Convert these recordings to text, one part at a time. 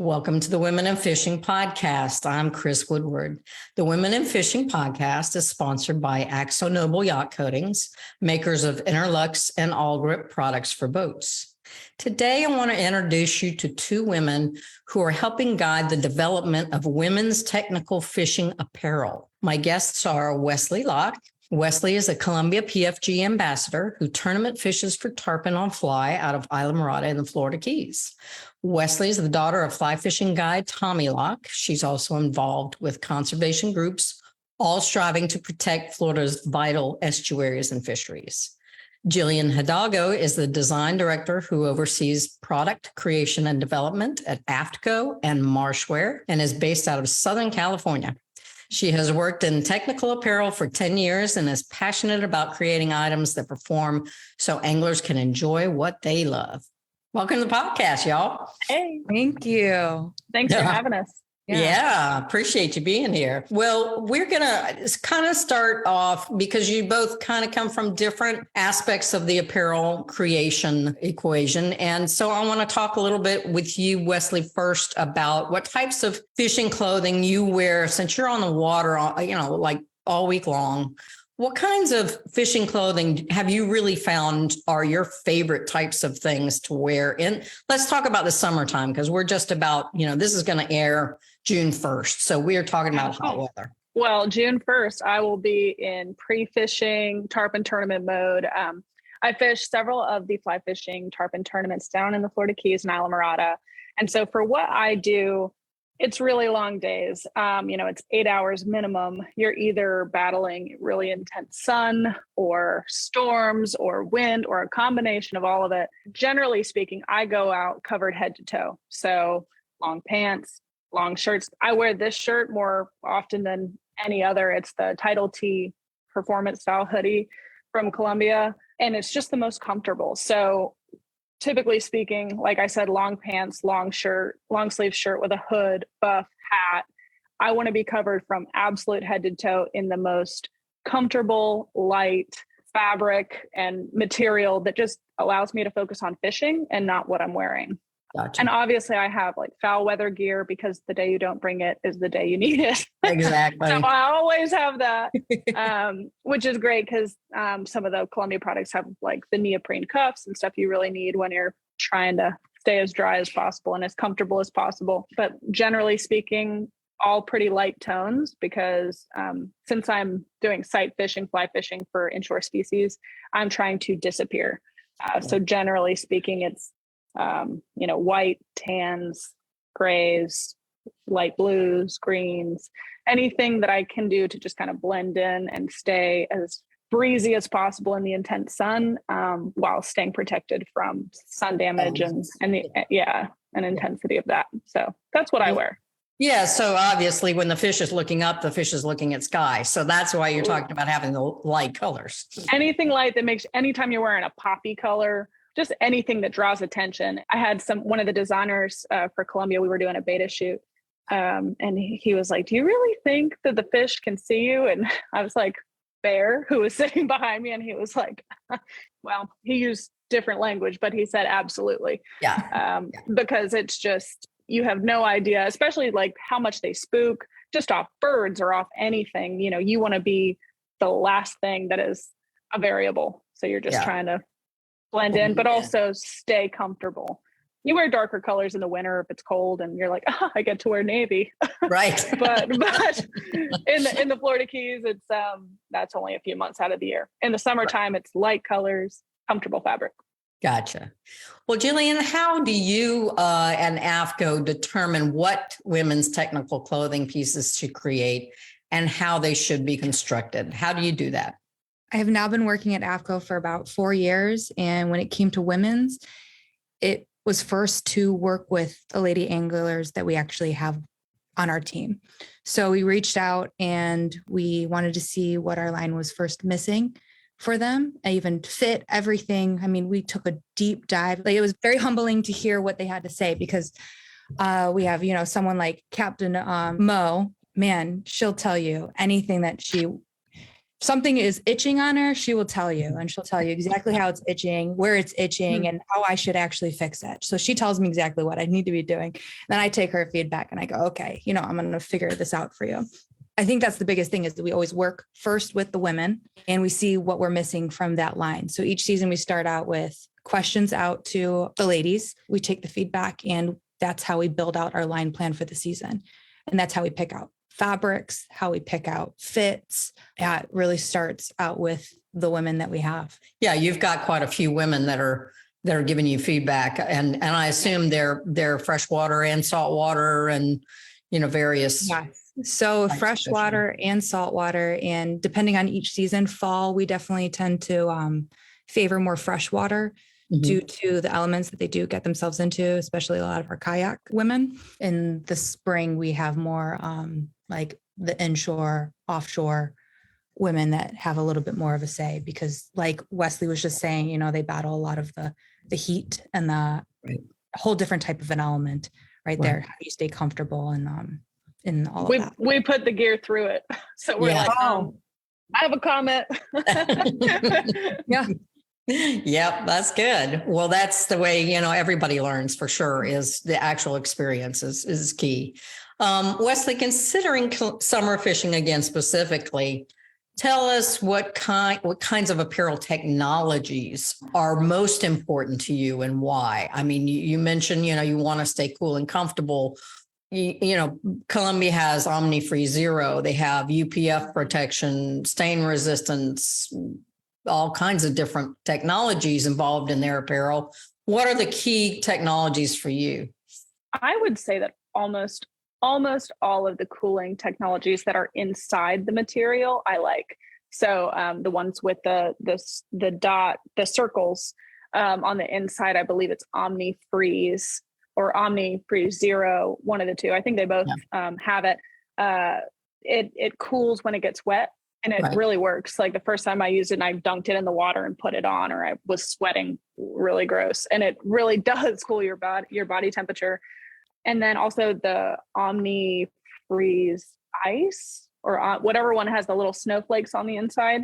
Welcome to the Women in Fishing Podcast. I'm Chris Woodward. The Women in Fishing Podcast is sponsored by Axo Noble Yacht Coatings, makers of Interlux and All Grip products for boats. Today, I want to introduce you to two women who are helping guide the development of women's technical fishing apparel. My guests are Wesley Locke. Wesley is a Columbia PFG ambassador who tournament fishes for tarpon on fly out of Islamorada in the Florida Keys. Wesley is the daughter of fly fishing guide Tommy Locke. She's also involved with conservation groups, all striving to protect Florida's vital estuaries and fisheries. Jillian Hidalgo is the design director who oversees product creation and development at AFTCO and Marshwear and is based out of Southern California. She has worked in technical apparel for 10 years and is passionate about creating items that perform so anglers can enjoy what they love. Welcome to the podcast, y'all. Hey, Thank you. thanks for having us. Yeah, appreciate you being here. Well, we're going to kind of start off because you both kind of come from different aspects of the apparel creation equation. And so I want to talk a little bit with you, Wesley, first about what types of fishing clothing you wear since you're on the water, like all week long. What kinds of fishing clothing have you really found are your favorite types of things to wear? And let's talk about the summertime because we're just about, this is going to air June 1st. So we are talking about hot weather. Well, June 1st, I will be in pre-fishing tarpon tournament mode. I fished several of the fly fishing tarpon tournaments down in the Florida Keys and Islamorada. And so for what I do, it's really long days. It's 8 hours minimum. You're either battling really intense sun or storms or wind or a combination of all of it. Generally speaking, I go out covered head to toe. So long pants, long shirts. I wear this shirt more often than any other. It's the Title T performance style hoodie from Columbia, and it's just the most comfortable. So typically speaking, like I said, long pants, long shirt, long sleeve shirt with a hood, buff, hat. I want to be covered from absolute head to toe in the most comfortable, light fabric and material that just allows me to focus on fishing and not what I'm wearing. Gotcha. And obviously I have like foul weather gear because the day you don't bring it is the day you need it. Exactly. So I always have that, which is great because some of the Columbia products have like the neoprene cuffs and stuff you really need when you're trying to stay as dry as possible and as comfortable as possible. But generally speaking, all pretty light tones because since I'm doing sight fishing, fly fishing for inshore species, I'm trying to disappear. So generally speaking, it's white, tans, grays, light blues, greens, anything that I can do to just kind of blend in and stay as breezy as possible in the intense sun while staying protected from sun damage and intensity of that. So that's what I wear. Yeah. So obviously when the fish is looking up, the fish is looking at sky. So that's why you're talking about having the light colors. Anything light that makes, anytime you're wearing a poppy color, just anything that draws attention. I had one of the designers for Columbia, we were doing a beta shoot. And he was like, do you really think that the fish can see you? And I was like, Bear, who was sitting behind me. And he was like, well, he used different language, but he said, absolutely. Yeah. Because it's just, you have no idea, especially like how much they spook just off birds or off anything. You want to be the last thing that is a variable. So you're just trying to blend in, but also stay comfortable. You wear darker colors in the winter if it's cold and you're like, I get to wear navy. Right. but in the Florida Keys, it's that's only a few months out of the year. In the summertime, it's light colors, comfortable fabric. Gotcha. Well, Jillian, how do you and AFTCO determine what women's technical clothing pieces to create and how they should be constructed? How do you do that? I have now been working at AFTCO for about 4 years. And when it came to women's, it was first to work with the lady anglers that we actually have on our team. So we reached out and we wanted to see what our line was first missing for them, and even fit everything. I mean, we took a deep dive. Like, it was very humbling to hear what they had to say because we have, someone like Captain Mo, man, she'll tell you anything that she something is itching on her, she will tell you, and she'll tell you exactly how it's itching, where it's itching, and how I should actually fix it. So she tells me exactly what I need to be doing. Then I take her feedback and I go, okay, I'm going to figure this out for you. I think that's the biggest thing, is that we always work first with the women and we see what we're missing from that line. So each season we start out with questions out to the ladies. We take the feedback, and that's how we build out our line plan for the season. And that's how we pick out fabrics, how we pick out fits. It really starts out with the women that we have. Yeah, you've got quite a few women that are giving you feedback, and I assume they're freshwater and saltwater and various. Yeah. So freshwater and saltwater, and depending on each season, fall we definitely tend to favor more freshwater due to the elements that they do get themselves into, especially a lot of our kayak women. In the spring, we have more like the inshore, offshore women that have a little bit more of a say, because like Wesley was just saying, they battle a lot of the heat and the whole different type of an element there. How do you stay comfortable and in all of that? We put the gear through it. So we're like, I have a comment. Yeah. Yep, that's good. Well, that's the way, everybody learns for sure, is the actual experience is key. Wesley, considering summer fishing again specifically, tell us what kinds of apparel technologies are most important to you and why. I mean, you mentioned, you want to stay cool and comfortable. Columbia has Omni-Freeze Zero. They have UPF protection, stain resistance, all kinds of different technologies involved in their apparel. What are the key technologies for you? I would say that almost all of the cooling technologies that are inside the material I like. So the ones with the circles on the inside, I believe it's Omni-Freeze or Omni-Freeze Zero, one of the two. I think they both have it. It cools when it gets wet, and it really works. Like the first time I used it, and I dunked it in the water and put it on, or I was sweating really gross, and it really does cool your body temperature. And then also the Omni-Freeze Ice, or whatever one has the little snowflakes on the inside,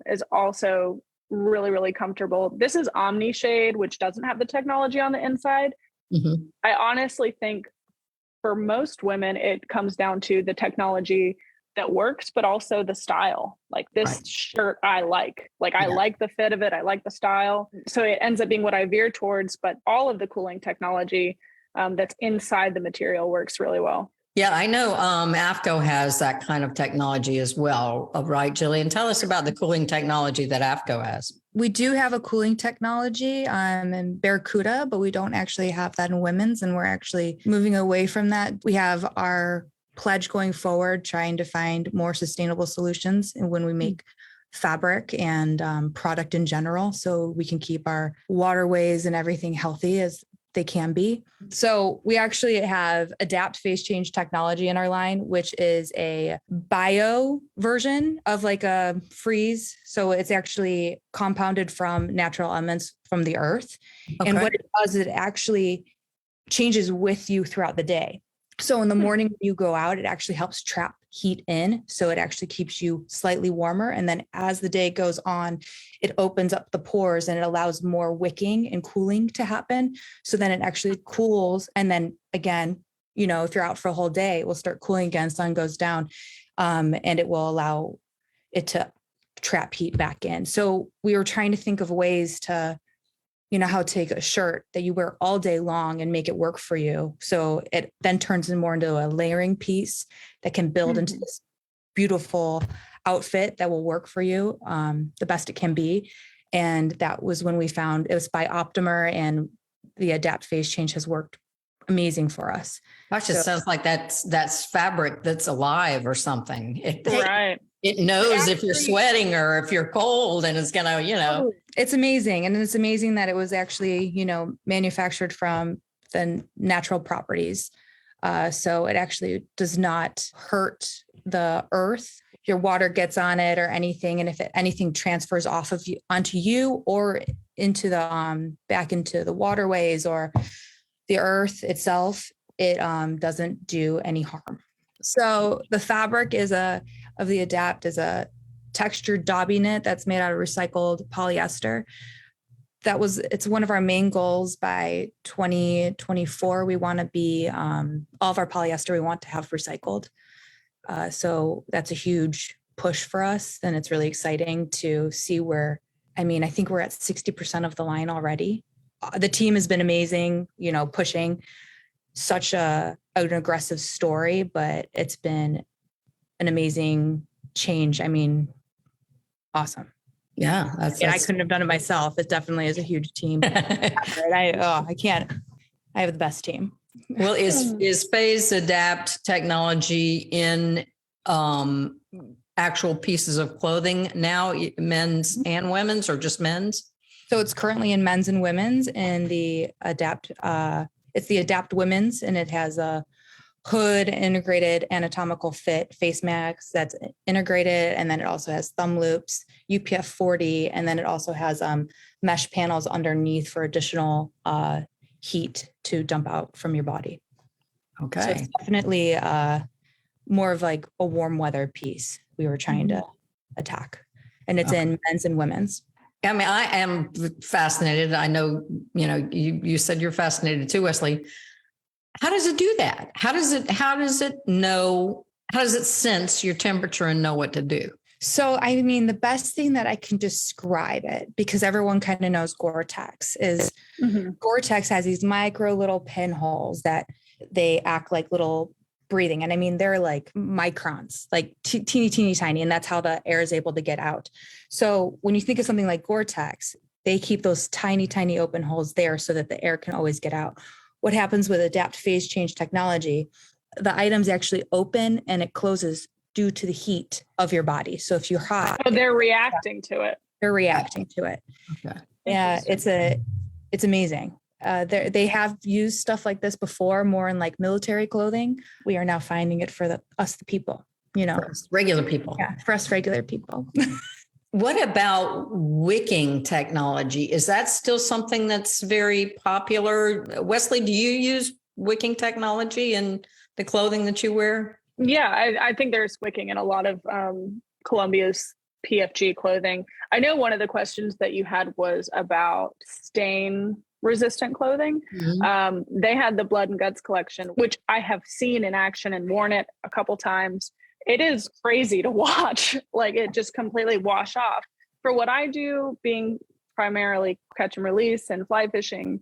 is also really, really comfortable. This is Omni-Shade, which doesn't have the technology on the inside. I honestly think for most women, it comes down to the technology that works, but also the style. Like this shirt, I like the fit of it. I like the style. So it ends up being what I veer towards, but all of the cooling technology that's inside the material works really well. Yeah, I know AFCO has that kind of technology as well, right, Jillian? Tell us about the cooling technology that AFCO has. We do have a cooling technology in Barracuda, but we don't actually have that in women's, and we're actually moving away from that. We have our pledge going forward, trying to find more sustainable solutions and when we make fabric and product in general, so we can keep our waterways and everything healthy as they can be. So we actually have Adapt phase change technology in our line, which is a bio version of like a freeze. So it's actually compounded from natural elements from the earth. Okay. And what it does, it actually changes with you throughout the day. So in the morning when you go out, it actually helps trap heat in. So it actually keeps you slightly warmer. And then as the day goes on, it opens up the pores and it allows more wicking and cooling to happen. So then it actually cools. And then again, if you're out for a whole day, it will start cooling again, sun goes down, and it will allow it to trap heat back in. So we were trying to think of ways to how to take a shirt that you wear all day long and make it work for you. So it then turns more into a layering piece that can build into this beautiful outfit that will work for you the best it can be. And that was when we found it was by Optimer, and the Adapt phase change has worked amazing for us. Gosh, it sounds like that's fabric that's alive or something. It knows if you're sweating or if you're cold, and it's going to, It's amazing. And it's amazing that it was actually, manufactured from the natural properties. So it actually does not hurt the earth. If your water gets on it or anything, and if anything transfers off of you onto you or into the back into the waterways or the earth itself, it doesn't do any harm. So the fabric of the Adapt is a textured dobby knit that's made out of recycled polyester. It's one of our main goals by 2024. We want to be, all of our polyester, we want to have recycled. So that's a huge push for us. And it's really exciting to see I think we're at 60% of the line already. The team has been amazing, pushing such an aggressive story, but it's been an amazing change. Awesome. Yeah. I couldn't have done it myself. It definitely is a huge team. I can't. I have the best team. Well, is Phase Adapt technology in actual pieces of clothing now, men's and women's, or just men's? So it's currently in men's and women's, and the Adapt, it's the Adapt Women's, and it has a hood, integrated anatomical fit face mask that's integrated, and then it also has thumb loops, UPF 40, and then it also has mesh panels underneath for additional heat to dump out from your body. Okay. So it's definitely more of like a warm weather piece we were trying to attack, and it's in men's and women's. I am fascinated. I know, you said you're fascinated too, Wesley. How does it do that? How does it sense your temperature and know what to do? So, the best thing that I can describe it, because everyone kind of knows Gore-Tex, is Gore-Tex has these micro little pinholes that they act like little breathing. And they're like microns, like teeny tiny. And that's how the air is able to get out. So when you think of something like Gore-Tex, they keep those tiny open holes there so that the air can always get out. What happens with Adapt phase change technology, the items actually open and it closes due to the heat of your body. So if you're hot, they're reacting to it. They're reacting to it. Okay. Yeah, it's amazing. They have used stuff like this before, more in like military clothing. We are now finding it for us, the people, For us regular people. Yeah, for us regular people. What about wicking technology? Is that still something that's very popular? Wesley, do you use wicking technology in the clothing that you wear? Yeah, I think there's wicking in a lot of Columbia's PFG clothing. I know one of the questions that you had was about stain resistant clothing. They had the Blood and Guts collection, which I have seen in action and worn it a couple times. It is crazy to watch, like it just completely wash off. For what I do, being primarily catch and release and fly fishing,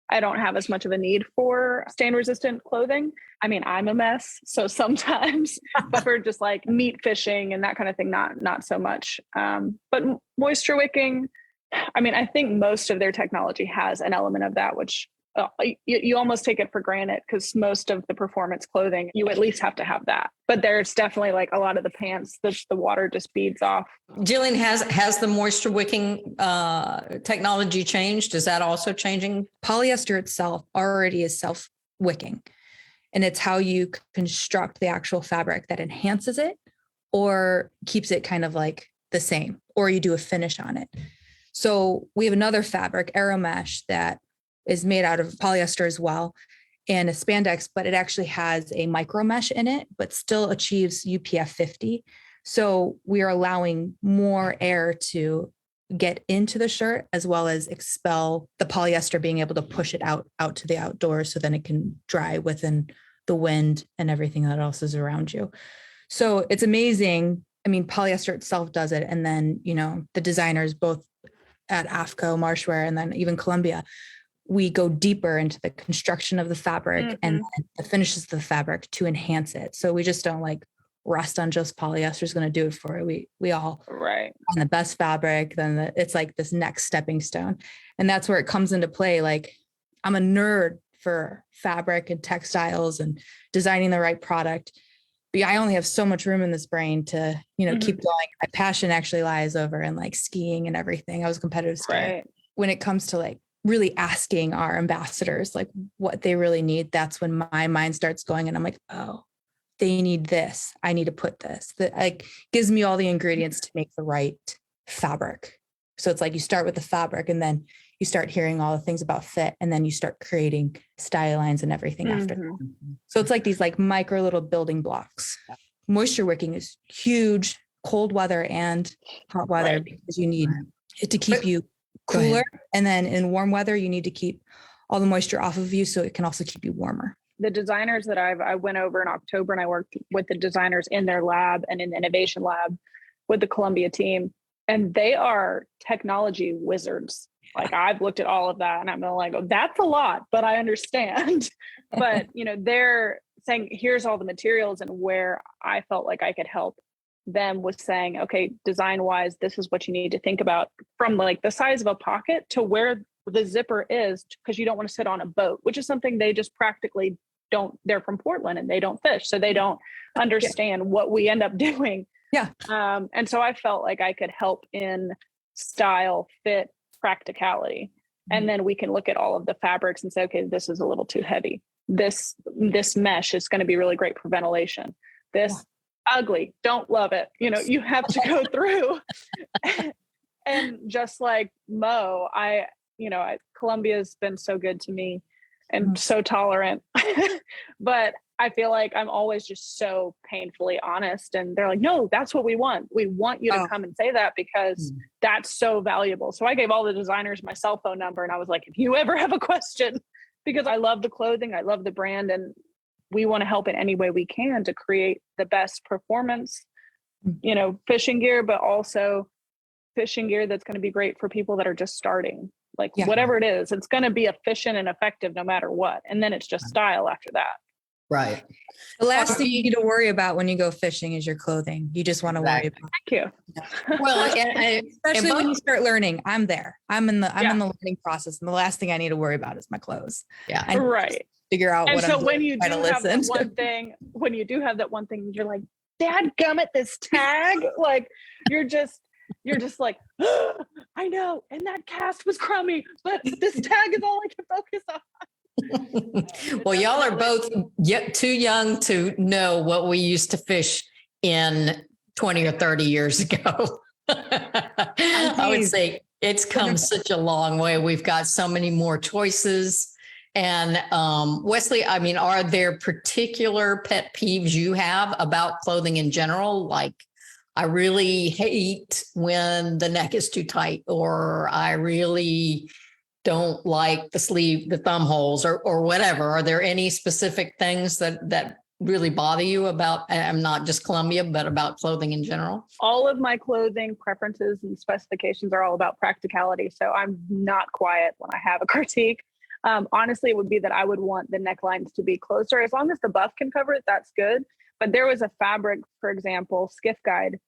I don't have as much of a need for stain resistant clothing. I'm a mess. So sometimes, but for just like meat fishing and that kind of thing, not so much. But moisture wicking, I think most of their technology has an element of that, which you almost take it for granted because most of the performance clothing, you at least have to have that. But there's definitely like a lot of the pants, the water just beads off. Jillian, has the moisture wicking technology changed? Is that also changing? Polyester itself already is self-wicking. And it's how you construct the actual fabric that enhances it or keeps it kind of like the same, or you do a finish on it. So we have another fabric, Aeromesh, that is made out of polyester as well and a spandex, but it actually has a micro mesh in it, but still achieves UPF 50. So we are allowing more air to get into the shirt as well as expel the polyester, being able to push it out to the outdoors so then it can dry within the wind and everything that else is around you. So it's amazing. Polyester itself does it. And then, the designers both at AFCO, Marshwear, and then even Columbia, we go deeper into the construction of the fabric and the finishes of the fabric to enhance it. So we just don't like rest on just polyester is going to do it for it. We all right on the best fabric, then it's like this next stepping stone. And that's where it comes into play. Like I'm a nerd for fabric and textiles and designing the right product. But I only have so much room in this brain to, keep going. My passion actually lies over in like skiing and everything. I was a competitive skier. Right. When it comes to like really asking our ambassadors like what they really need, that's when my mind starts going and I'm like, oh, they need this. I need to put this. That like gives me all the ingredients to make the right fabric. So it's like you start with the fabric and then you start hearing all the things about fit and then you start creating style lines and everything after that. So it's like these like micro little building blocks. Moisture wicking is huge cold weather and hot weather Right. because you need it to keep But- you Go ahead. cooler. And then in warm weather, you need to keep all the moisture off of you so it can also keep you warmer. The designers that I went over in October, and I worked with the designers in their lab and in the innovation lab with the Columbia team, and they are technology wizards. Like, I've looked at all of that and I'm like, oh, that's a lot, but I understand. But they're saying, here's all the materials, and where I felt like I could help them was saying, okay, design wise, this is what you need to think about, from like the size of a pocket to where the zipper is, because you don't want to sit on a boat, which is something they just practically don't. They're from Portland and they don't fish, so they don't understand what we end up doing. Yeah. And so I felt like I could help in style, fit, practicality. And then we can look at all of the fabrics and say, okay, this is a little too heavy. This mesh is going to be really great for ventilation. This ugly, don't love it. You have to go through. And just like Mo, Columbia's been so good to me and so tolerant, but I feel like I'm always just so painfully honest. And they're like, no, that's what we want. We want you to come and say that, because that's so valuable. So I gave all the designers my cell phone number, and I was like, if you ever have a question, because I love the clothing, I love the brand, and we want to help in any way we can to create the best performance, fishing gear, but also fishing gear that's going to be great for people that are just starting. Like, whatever it is, it's going to be efficient and effective no matter what. And then it's just style after that. Right. The last thing you need to worry about when you go fishing is your clothing. You just want to worry about Thank you. Well, especially when you start learning. I'm there. I'm in the learning process. And the last thing I need to worry about is my clothes. Yeah. I Right. Figure out And what so I'm when doing, you try do to have that listen. one thing, you're like, Dad gummit this tag. Like, you're just like, oh, I know. And that cast was crummy, but this tag is all I can focus on. Well, y'all are both yet too young to know what we used to fish in 20 or 30 years ago. I would say it's come such a long way. We've got so many more choices. And Wesley, I mean, are there particular pet peeves you have about clothing in general? Like, I really hate when the neck is too tight, or I really don't like the thumb holes, or whatever. Are there any specific things that really bother you about, I'm not just Columbia, but about clothing in general? All of my clothing preferences and specifications are all about practicality. So I'm not quiet when I have a critique. Honestly, it would be that I would want the necklines to be closer. As long as the buff can cover it, that's good. But there was a fabric, for example, Skiff Guide.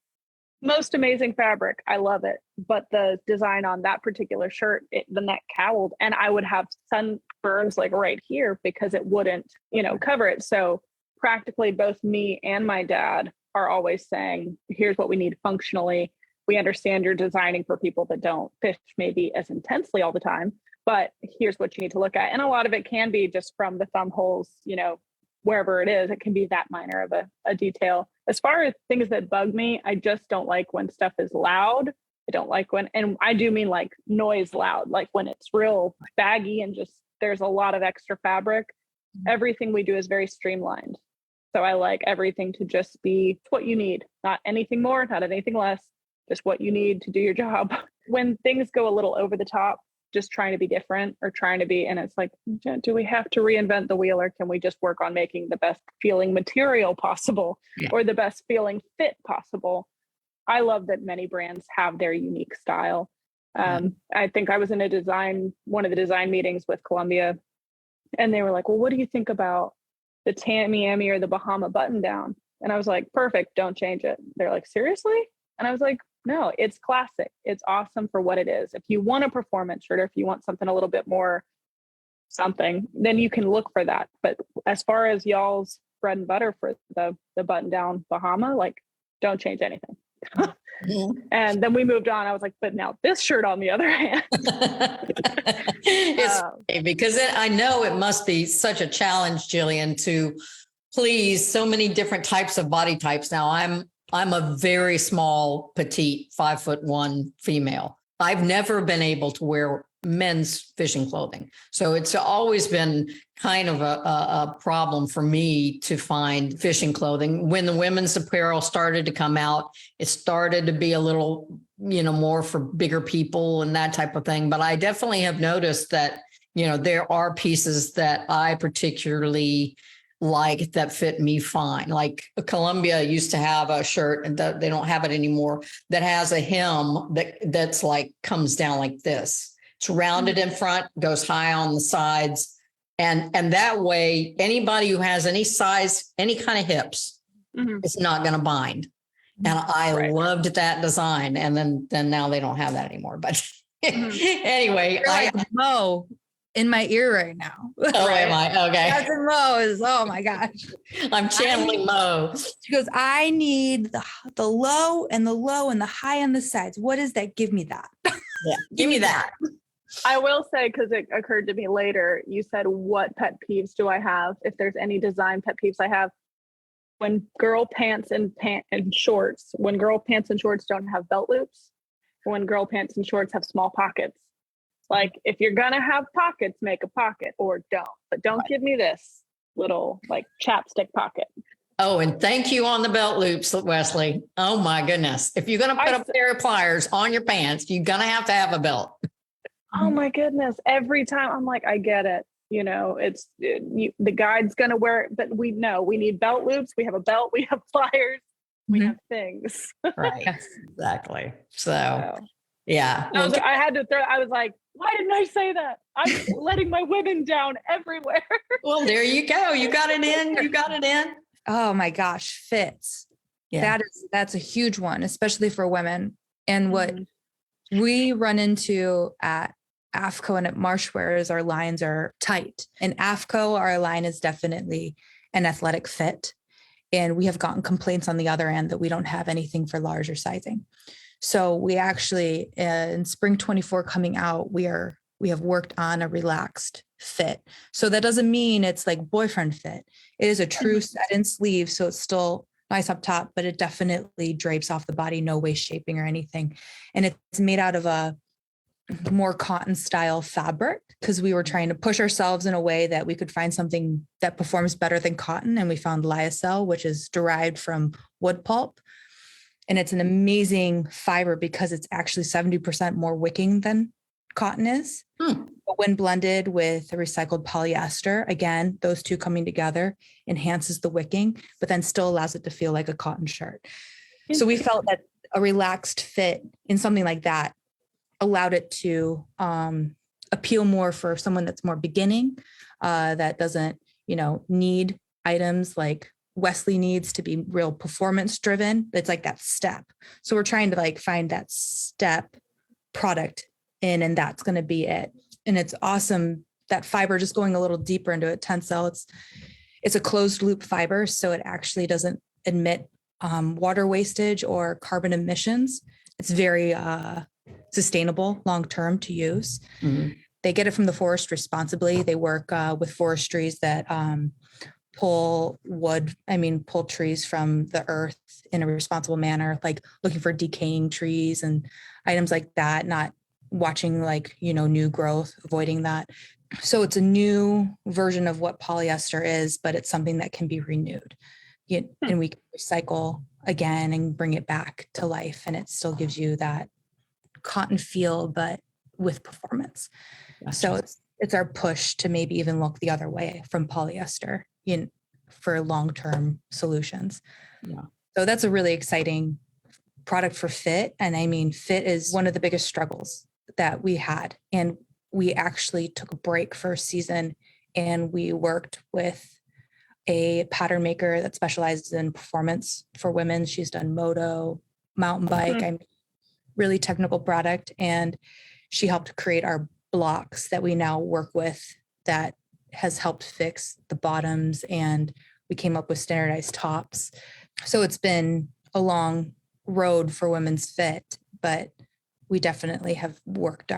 Most amazing fabric. I love it. But the design on that particular shirt, the neck cowled, and I would have sunburns like right here because it wouldn't, cover it. So practically both me and my dad are always saying, here's what we need functionally. We understand you're designing for people that don't fish maybe as intensely all the time, but here's what you need to look at. And a lot of it can be just from the thumb holes, wherever it is, it can be that minor of a detail. As far as things that bug me, I just don't like when stuff is loud. I don't like and I do mean like noise loud, like when it's real baggy and just there's a lot of extra fabric. Everything we do is very streamlined. So I like everything to just be what you need, not anything more, not anything less, just what you need to do your job. When things go a little over the top, just trying to be different or trying to be, and it's like, do we have to reinvent the wheel, or can we just work on making the best feeling material possible or the best feeling fit possible? I love that many brands have their unique style. I think I was in one of the design meetings with Columbia, and they were like, well, what do you think about the Tamiami or the Bahama button down? And I was like, perfect, don't change it. They're like, seriously? And I was like, no, it's classic. It's awesome for what it is. If you want a performance shirt, or if you want something a little bit more something, then you can look for that. But as far as y'all's bread and butter for the button down Bahama, like, don't change anything. And then we moved on. I was like, but now this shirt, on the other hand, it's because I know it must be such a challenge, Jillian, to please so many different types of body types. Now I'm a very small, petite, 5'1" female. I've never been able to wear men's fishing clothing. So it's always been kind of a problem for me to find fishing clothing. When the women's apparel started to come out, it started to be a little, more for bigger people and that type of thing. But I definitely have noticed that, there are pieces that I particularly like that fit me fine. Like Columbia used to have a shirt, and they don't have it anymore, that has a hem that's like comes down like this. It's rounded in front, goes high on the sides. And that way, anybody who has any size, any kind of hips, it's not going to bind. And I loved that design. And then now they don't have that anymore. But anyway, I Mo in my ear right now. Oh, am I? Okay. Cousin Mo is, oh my gosh. I'm channeling Mo. She goes, I need the low and the low and the high on the sides. What is that? Give me that. Yeah, give me that. I will say, because it occurred to me later, you said, what pet peeves do I have? If there's any design pet peeves I have, when girl pants and shorts don't have belt loops, when girl pants and shorts have small pockets. Like, if you're going to have pockets, make a pocket or don't. But don't give me this little like chapstick pocket. Oh, and thank you on the belt loops, Wesley. Oh my goodness. If you're going to put a pair of pliers on your pants, you're going to have a belt. Oh my goodness. Every time I'm like, I get it. The guide's going to wear it, but we know we need belt loops. We have a belt, we have pliers, we have things. Right. Exactly. So yeah. I had to I was like, why didn't I say that? I'm letting my women down everywhere. Well, there you go. You got it in. Oh my gosh. Fits. Yeah. That's a huge one, especially for women. And what we run into at AFCO and at Marshwear is our lines are tight. In AFCO, our line is definitely an athletic fit. And we have gotten complaints on the other end that we don't have anything for larger sizing. So we actually, in spring 24 coming out, we have worked on a relaxed fit. So that doesn't mean it's like boyfriend fit. It is a true set in sleeve. So it's still nice up top, but it definitely drapes off the body, no waist shaping or anything. And it's made out of a more cotton style fabric because we were trying to push ourselves in a way that we could find something that performs better than cotton. And we found lyocell, which is derived from wood pulp. And it's an amazing fiber because it's actually 70% more wicking than cotton is. But when blended with a recycled polyester, again, those two coming together enhances the wicking, but then still allows it to feel like a cotton shirt. So we felt that a relaxed fit in something like that allowed it to appeal more for someone that's more beginning, that doesn't, need items like Wesley needs to be real performance driven. It's like that step. So we're trying to like find that step product in, and that's going to be it. And it's awesome. That fiber, just going a little deeper into it, Tencel, it's a closed loop fiber. So it actually doesn't emit water wastage or carbon emissions. It's very sustainable long-term to use. They get it from the forest responsibly. They work with forestries that pull trees from the earth in a responsible manner, like looking for decaying trees and items like that, not watching new growth, avoiding that. So it's a new version of what polyester is, but it's something that can be renewed. And we can recycle again and bring it back to life. And it still gives you that cotton feel, but with performance. Gotcha. So it's our push to maybe even look the other way from polyester for long-term solutions. Yeah. So that's a really exciting product for fit. And I mean, fit is one of the biggest struggles that we had. And we actually took a break for a season and we worked with a pattern maker that specializes in performance for women. She's done moto, mountain bike, really technical product. And she helped create our blocks that we now work with that has helped fix the bottoms, and we came up with standardized tops. So it's been a long road for women's fit, but we definitely have worked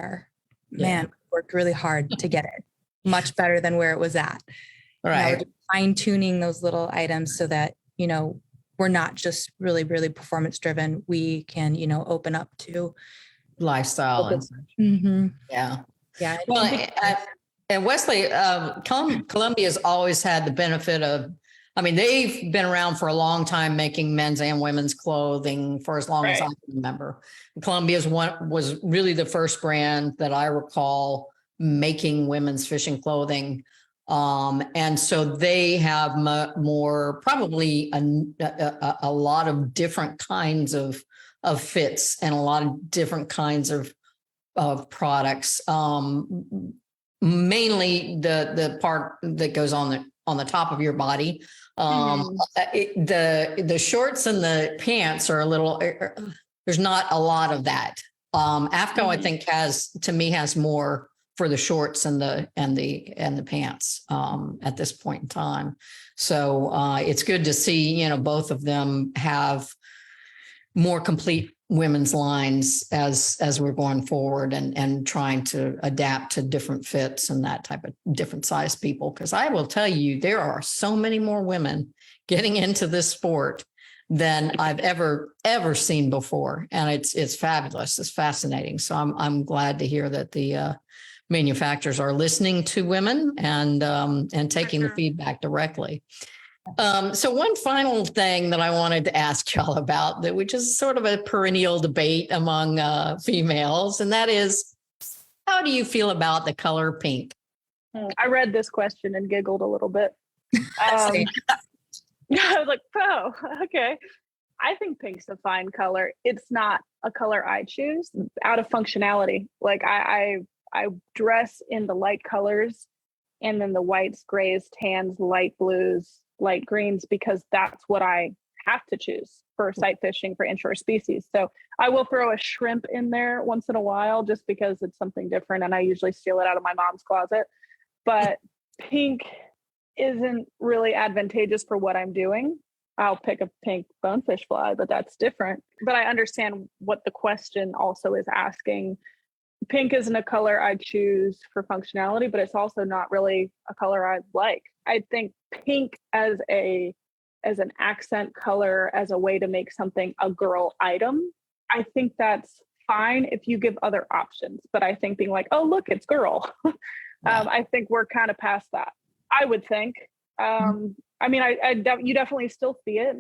really hard to get it much better than where it was at. Right. Fine tuning those little items so that, we're not just really, really performance driven. We can, open up to lifestyle. Yeah. Yeah. Well, and Wesley, Columbia's always had the benefit of, I mean, they've been around for a long time making men's and women's clothing for as long as I Right. can remember. Columbia's was really the first brand that I recall making women's fishing clothing. And so they have more, probably a lot of different kinds of fits and a lot of different kinds of products. Mainly the part that goes on the top of your body. The shorts and the pants are a little. There's not a lot of that. AFCO, I think, has more for the shorts and the pants at this point in time. So it's good to see, both of them have more complete women's lines as we're going forward and trying to adapt to different fits and that type of different size people. Because I will tell you, there are so many more women getting into this sport than I've ever seen before, and it's fabulous. It's fascinating. So I'm glad to hear that the manufacturers are listening to women and taking the feedback directly. So one final thing that I wanted to ask y'all about, that which is sort of a perennial debate among females, and that is, how do you feel about the color pink? I read this question and giggled a little bit. I was like, oh, okay. I think pink's a fine color. It's not a color I choose out of functionality. Like I dress in the light colors, and then the whites, grays, tans, light blues, light greens, because that's what I have to choose for sight fishing for inshore species. So I will throw a shrimp in there once in a while just because it's something different, and I usually steal it out of my mom's closet. But pink isn't really advantageous for what I'm doing. I'll pick a pink bonefish fly, but that's different. But I understand what the question also is asking. Pink isn't a color I choose for functionality, but it's also not really a color I like. I think pink as an accent color, as a way to make something a girl item, I think that's fine if you give other options. But I think being like, oh, look, it's girl. I think we're kind of past that, I would think. I mean, you definitely still see it.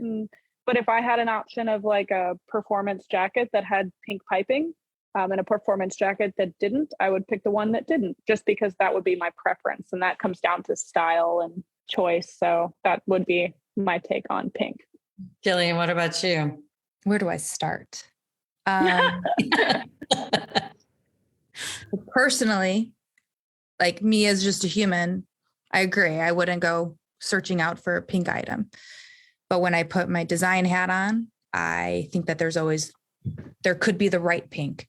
But if I had an option of like a performance jacket that had pink piping, and a performance jacket that didn't, I would pick the one that didn't, just because that would be my preference. And that comes down to style and choice. So that would be my take on pink. Jillian, what about you? Where do I start? Personally, like me as just a human, I agree. I wouldn't go searching out for a pink item. But when I put my design hat on, I think that there could be the right pink.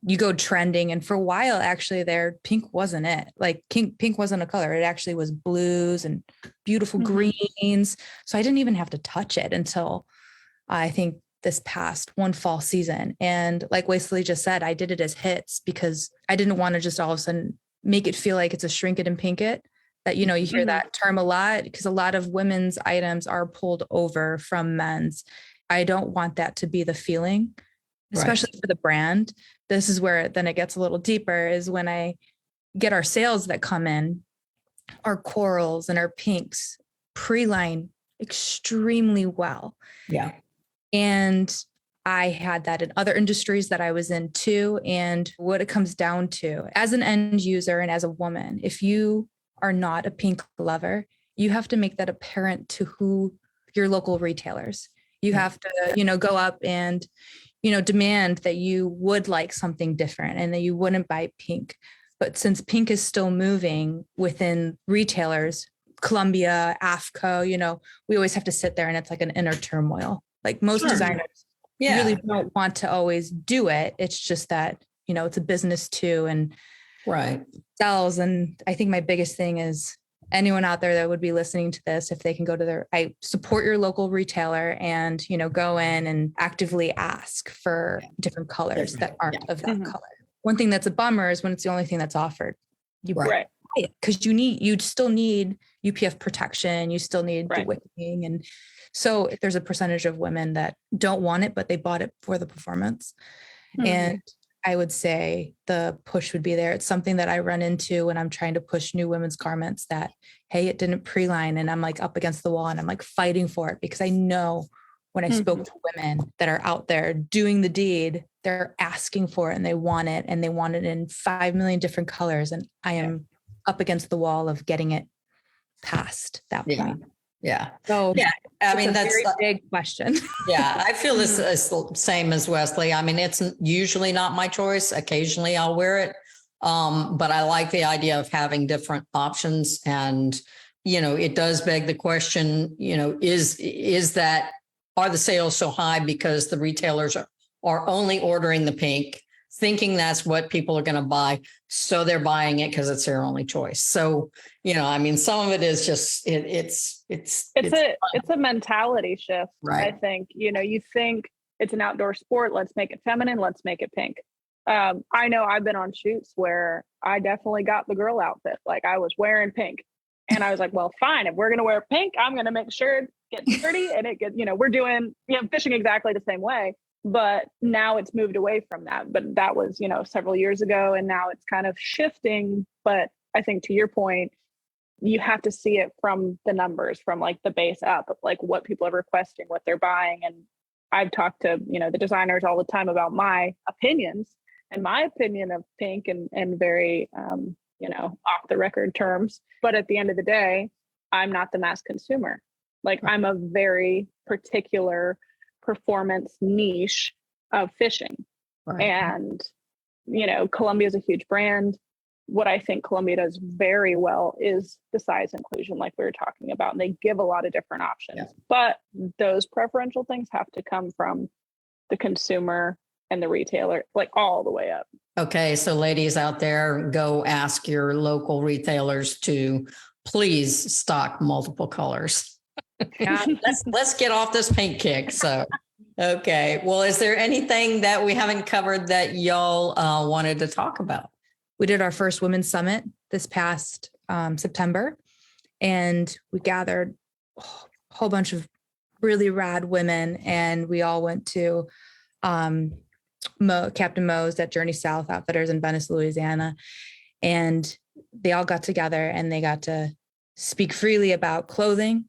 You go trending, and for a while, actually, pink wasn't it. Like pink wasn't a color. It actually was blues and beautiful greens. So I didn't even have to touch it until I think this past one fall season. And like Wesley just said, I did it as hits because I didn't want to just all of a sudden make it feel like it's a shrink it and pink it. That, you hear that term a lot, because a lot of women's items are pulled over from men's. I don't want that to be the feeling, especially for the brand. This is where then it gets a little deeper, is when I get our sales that come in, our corals and our pinks pre-line extremely well. Yeah. And I had that in other industries that I was in too. And what it comes down to as an end user and as a woman, if you are not a pink lover, you have to make that apparent to your local retailers. You have to, go up and, demand that you would like something different and that you wouldn't buy pink. But since pink is still moving within retailers, Columbia, AFCO, we always have to sit there and it's like an inner turmoil. Like most designers really don't want to always do it. It's just that, it's a business too, and sells. And I think my biggest thing is anyone out there that would be listening to this, if they can go to I support your local retailer and, go in and actively ask for different colors that aren't of that color. One thing that's a bummer is when it's the only thing that's offered. You buy it because you still need UPF protection. You still need the wicking. And so there's a percentage of women that don't want it, but they bought it for the performance. And I would say the push would be there. It's something that I run into when I'm trying to push new women's garments that, hey, it didn't pre-line, and I'm like up against the wall and I'm like fighting for it, because I know when I spoke to women that are out there doing the deed, they're asking for it and they want it, and they want it in 5 million different colors. And I am up against the wall of getting it past that point. Yeah. So Yeah. I mean, it's a that's very big question. yeah, I feel this is the same as Wesley. I mean, it's usually not my choice. Occasionally I'll wear it. But I like the idea of having different options. And, it does beg the question, are the sales so high because the retailers are only ordering the pink, thinking that's what people are going to buy. So they're buying it because it's their only choice. So, some of it is just, it's a mentality shift. Right. I think, you think it's an outdoor sport. Let's make it feminine. Let's make it pink. I know I've been on shoots where I definitely got the girl outfit. Like I was wearing pink and I was like, well, fine. If we're going to wear pink, I'm going to make sure it gets dirty and it gets, we're doing, fishing exactly the same way. But now it's moved away from that. But that was, several years ago, and now it's kind of shifting. But I think to your point, you have to see it from the numbers, from like the base up of like what people are requesting, what they're buying. And I've talked to, the designers all the time about my opinions and my opinion of pink and very, off the record terms. But at the end of the day, I'm not the mass consumer. Like I'm a very particular performance niche of fishing. Right. And, Columbia is a huge brand. What I think Columbia does very well is the size inclusion, like we were talking about, and they give a lot of different options. Yeah. But those preferential things have to come from the consumer and the retailer, like all the way up. Okay, so ladies out there, go ask your local retailers to please stock multiple colors. Yeah, let's get off this pink kick. So, okay. Well, is there anything that we haven't covered that y'all wanted to talk about? We did our first women's summit this past September, and we gathered a whole bunch of really rad women, and we all went to Captain Moe's at Journey South Outfitters in Venice, Louisiana. And they all got together and they got to speak freely about clothing,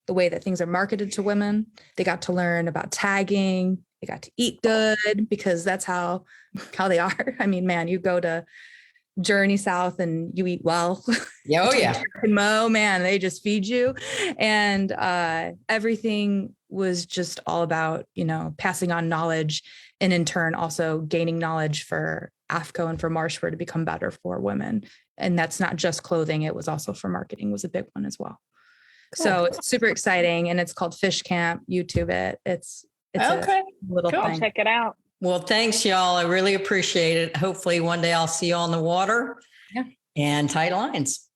the way that things are marketed to women. They got to learn about tagging. They got to eat good, because that's how they are. I mean, man, you go to Journey South and you eat well. Oh yeah. Mo, man, they just feed you. And everything was just all about, passing on knowledge, and in turn also gaining knowledge for AFCO and for Marshwear to become better for women. And that's not just clothing. It was also for marketing, was a big one as well. Cool. So it's super exciting, and it's called Fish Camp. YouTube it. It's okay. A little cool. thing. Check it out. Well, thanks, y'all. I really appreciate it. Hopefully one day I'll see you on the water. Yeah. And tight lines.